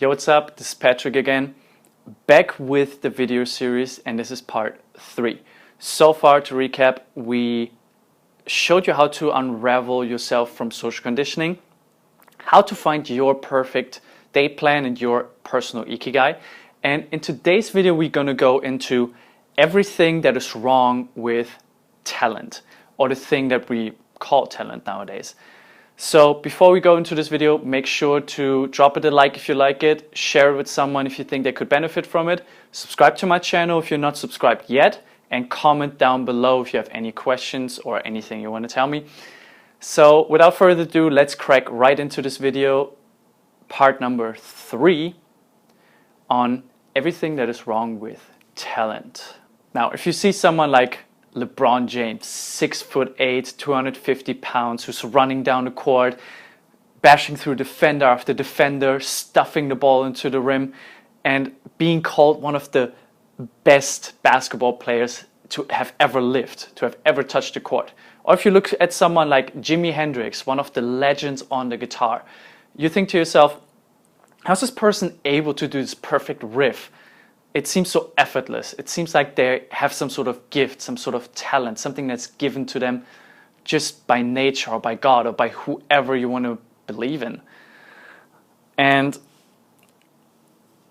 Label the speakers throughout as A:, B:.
A: Yo, what's up? This is Patrick again, back with the video series, and this is part 3. So far, to recap, we showed you how to unravel yourself from social conditioning, how to find your perfect day plan and your personal Ikigai. And in today's video, we're going to go into everything that is wrong with talent, or the thing that we call talent nowadays. So before we go into this video, make sure to drop it a like if you like it, share it with someone if you think they could benefit from it, subscribe to my channel if you're not subscribed yet, and comment down below if you have any questions or anything you want to tell me. So without further ado, let's crack right into this video, part number 3, on everything that is wrong with talent. Now, if you see someone like LeBron James, 6'8", 250 pounds, who's running down the court, bashing through defender after defender, stuffing the ball into the rim, and being called one of the best basketball players to have ever lived, to have ever touched the court. Or if you look at someone like Jimi Hendrix, one of the legends on the guitar, you think to yourself, how's this person able to do this perfect riff? It seems so effortless. It seems like they have some sort of gift, some sort of talent, something that's given to them just by nature or by God or by whoever you want to believe in. And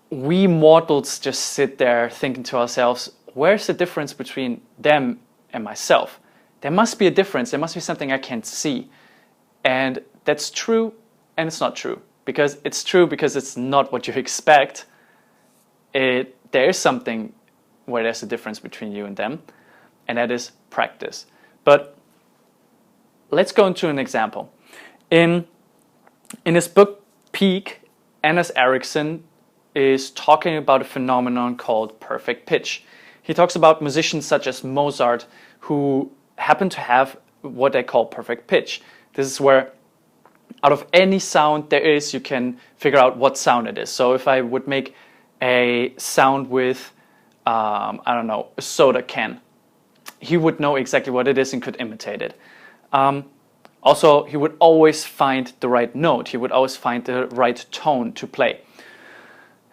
A: we mortals just sit there thinking to ourselves, where's the difference between them and myself? There must be a difference. There must be something I can't see. And that's true and it's not true. Because it's true because it's not what you expect. There is something where there's a difference between you and them, and that is practice. But let's go into an example. In his book Peak, Anders Ericsson is talking about a phenomenon called perfect pitch. He talks about musicians such as Mozart who happen to have what they call perfect pitch. This is where out of any sound there is, you can figure out what sound it is. So if I would make a sound with, I don't know, a soda can, he would know exactly what it is and could imitate it. Also, he would always find the right note. He would always find the right tone to play.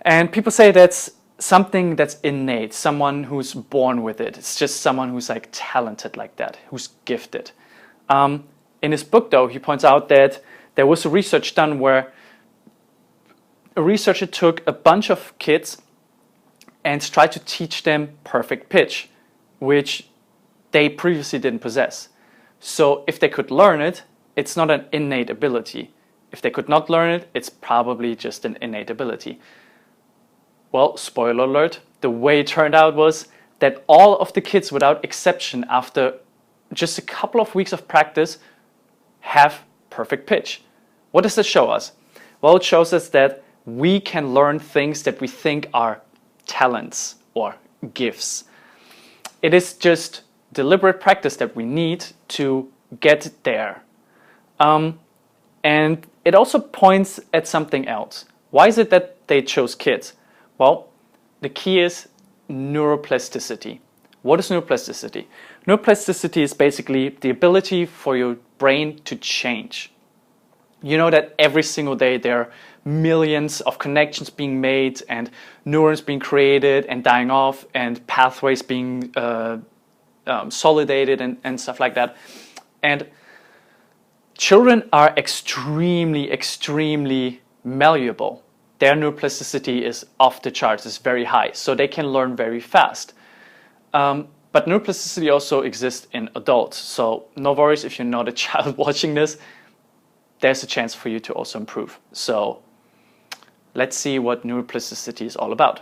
A: And people say that's something that's innate, someone who's born with it. It's just someone who's like talented like that, who's gifted. In his book, though, he points out that there was a research done where a researcher took a bunch of kids and tried to teach them perfect pitch, which they previously didn't possess. So if they could learn it, it's not an innate ability. If they could not learn it, it's probably just an innate ability. Well, spoiler alert, the way it turned out was that all of the kids, without exception, after just a couple of weeks of practice, have perfect pitch. What does this show us? Well, it shows us that we can learn things that we think are talents or gifts. It is just deliberate practice that we need to get there. And it also points at something else. Why is it that they chose kids? Well, the key is neuroplasticity. What is neuroplasticity? Neuroplasticity is basically the ability for your brain to change. You know that every single day there are millions of connections being made and neurons being created and dying off and pathways being solidated and stuff like that. And children are extremely, extremely malleable. Their neuroplasticity is off the charts, it's very high, so they can learn very fast. But neuroplasticity also exists in adults, so no worries if you're not a child watching this. There's a chance for you to also improve. So let's see what neuroplasticity is all about.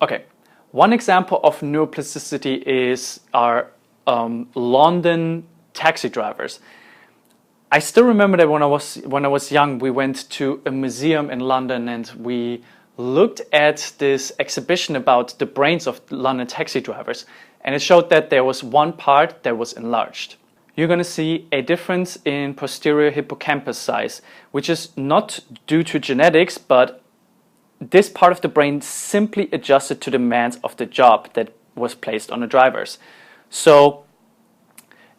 A: Okay, one example of neuroplasticity is our London taxi drivers. I still remember that when I was young, we went to a museum in London and we looked at this exhibition about the brains of London taxi drivers, and it showed that there was one part that was enlarged. You're going to see a difference in posterior hippocampus size, which is not due to genetics, but this part of the brain simply adjusted to the demands of the job that was placed on the drivers. So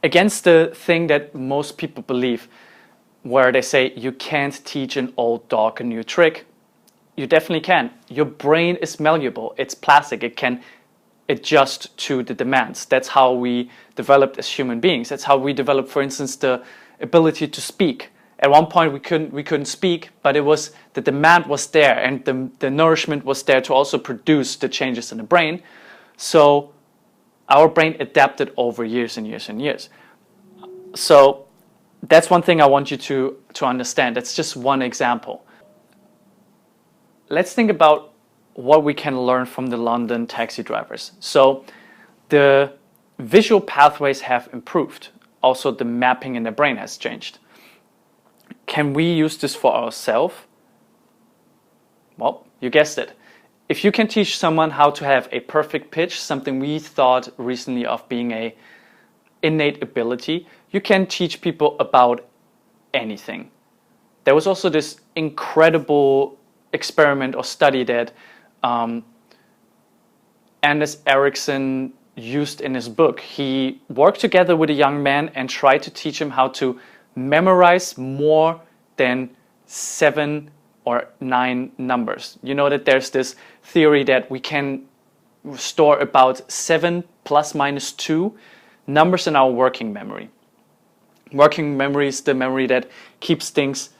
A: against the thing that most people believe, where they say you can't teach an old dog a new trick, you definitely can. Your brain is malleable. It's plastic. It can adjust to the demands. That's how we developed as human beings. That's how we developed, for instance, the ability to speak. At one point we couldn't speak, but it was the demand was there, and the nourishment was there to also produce the changes in the brain. So our brain adapted over years and years and years. So that's one thing I want you to understand. That's just one example. Let's think about what we can learn from the London taxi drivers. So the visual pathways have improved. Also, the mapping in the brain has changed. Can we use this for ourselves? Well, you guessed it. If you can teach someone how to have a perfect pitch, something we thought recently of being a innate ability, you can teach people about anything. There was also this incredible experiment or study that Anders Ericsson used in his book. He worked together with a young man and tried to teach him how to memorize more than 7 or 9 numbers. You know that there's this theory that we can store about 7 plus minus 2 numbers in our working memory. Working memory is the memory that keeps things,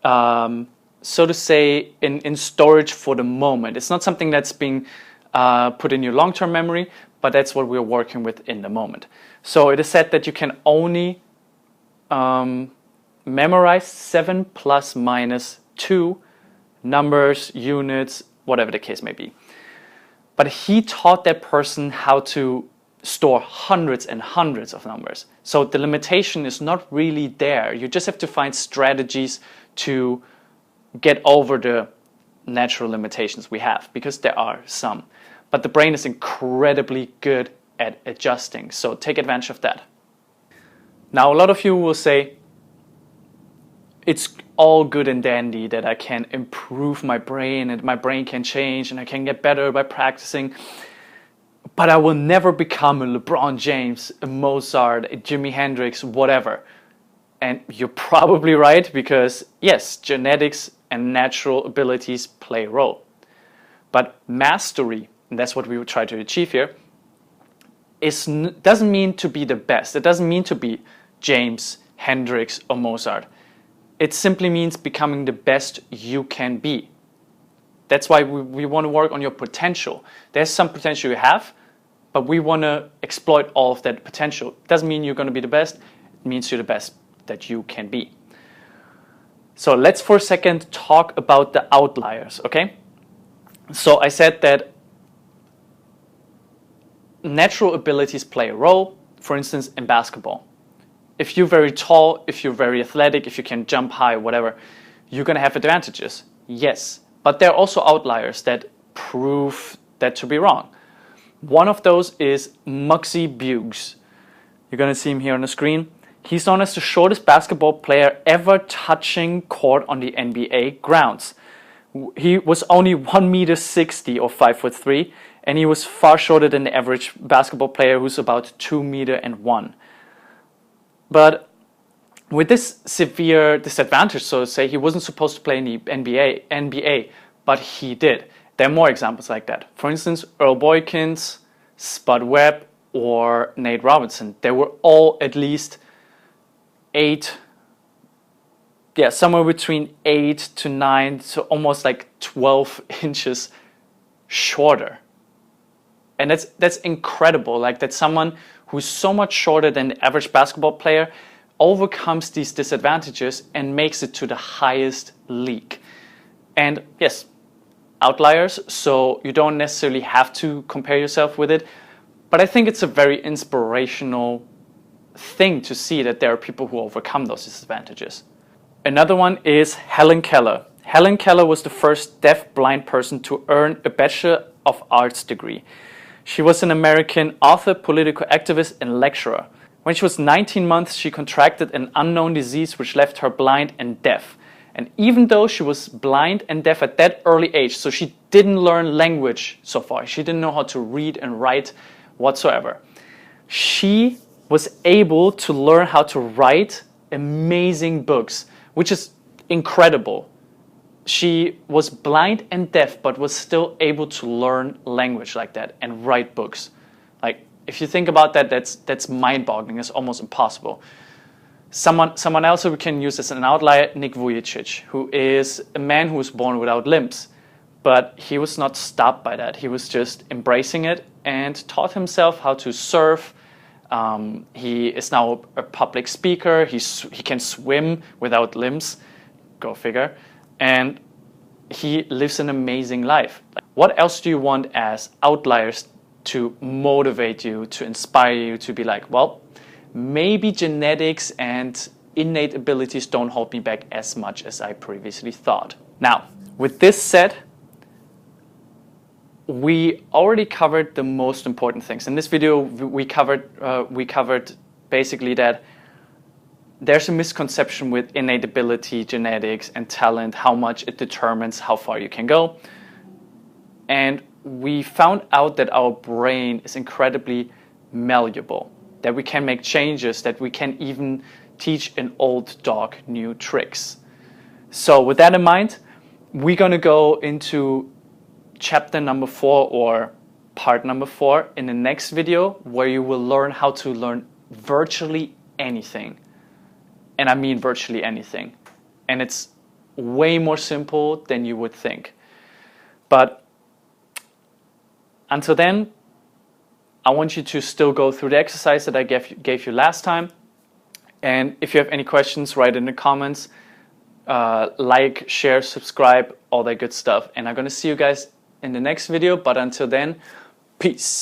A: so to say, in storage for the moment. It's not something that's being put in your long-term memory, but that's what we're working with in the moment. So it is said that you can only memorize 7 plus minus 2 numbers, units, whatever the case may be. But he taught that person how to store hundreds and hundreds of numbers. So the limitation is not really there. You just have to find strategies to get over the natural limitations we have, because there are some. But the brain is incredibly good at adjusting, so take advantage of that. Now, a lot of you will say, it's all good and dandy that I can improve my brain and my brain can change and I can get better by practicing, but I will never become a LeBron James, a Mozart, a Jimi Hendrix, whatever. And you're probably right, because yes, genetics and natural abilities play a role. But mastery, and that's what we would try to achieve here, doesn't mean to be the best. It doesn't mean to be James, Hendrix, or Mozart. It simply means becoming the best you can be. That's why we want to work on your potential. There's some potential you have, but we want to exploit all of that potential. It doesn't mean you're going to be the best. It means you're the best that you can be. So let's for a second talk about the outliers, okay? So I said that natural abilities play a role, for instance, in basketball. If you're very tall, if you're very athletic, if you can jump high, whatever, you're going to have advantages. Yes, but there are also outliers that prove that to be wrong. One of those is Muggsy Bogues. You're going to see him here on the screen. He's known as the shortest basketball player ever touching court on the NBA grounds. He was only 1.60 m or 5'3", and he was far shorter than the average basketball player, who's about 2.1 m. But with this severe disadvantage, so to say, he wasn't supposed to play in the NBA, but he did. There are more examples like that. For instance, Earl Boykins, Spud Webb, or Nate Robinson. They were all at least somewhere between 8 to 9, so almost like 12 inches shorter. And that's incredible. Like, that someone who's so much shorter than the average basketball player overcomes these disadvantages and makes it to the highest league. And yes, outliers, so you don't necessarily have to compare yourself with it, but I think it's a very inspirational thing to see that there are people who overcome those disadvantages. Another one is Helen Keller. Helen Keller was the first deaf-blind person to earn a Bachelor of Arts degree. She was an American author, political activist, and lecturer. When she was 19 months, she contracted an unknown disease which left her blind and deaf. And even though she was blind and deaf at that early age, so she didn't learn language so far, she didn't know how to read and write whatsoever, she was able to learn how to write amazing books, which is incredible. she was blind and deaf, but was still able to learn language like that and write books. Like, if you think about that, that's mind-boggling. It's almost impossible. Someone else who we can use as an outlier, Nick Vujicic, who is a man who was born without limbs. But he was not stopped by that. He was just embracing it and taught himself how to surf. He is now a public speaker. He can swim without limbs. Go figure. And he lives an amazing life. What else do you want as outliers to motivate you, to inspire you, to be like, well, maybe genetics and innate abilities don't hold me back as much as I previously thought. Now, with this said, we already covered the most important things. In this video, we covered basically that there's a misconception with innate ability, genetics, and talent, how much it determines how far you can go. And we found out that our brain is incredibly malleable, that we can make changes, that we can even teach an old dog new tricks. So with that in mind, we're going to go into chapter number 4 or part number 4 in the next video, where you will learn how to learn virtually anything. And I mean virtually anything. And it's way more simple than you would think. But until then, I want you to still go through the exercise that I gave you last time. And if you have any questions, write in the comments. Like, share, subscribe, all that good stuff. And I'm going to see you guys in the next video. But until then, peace.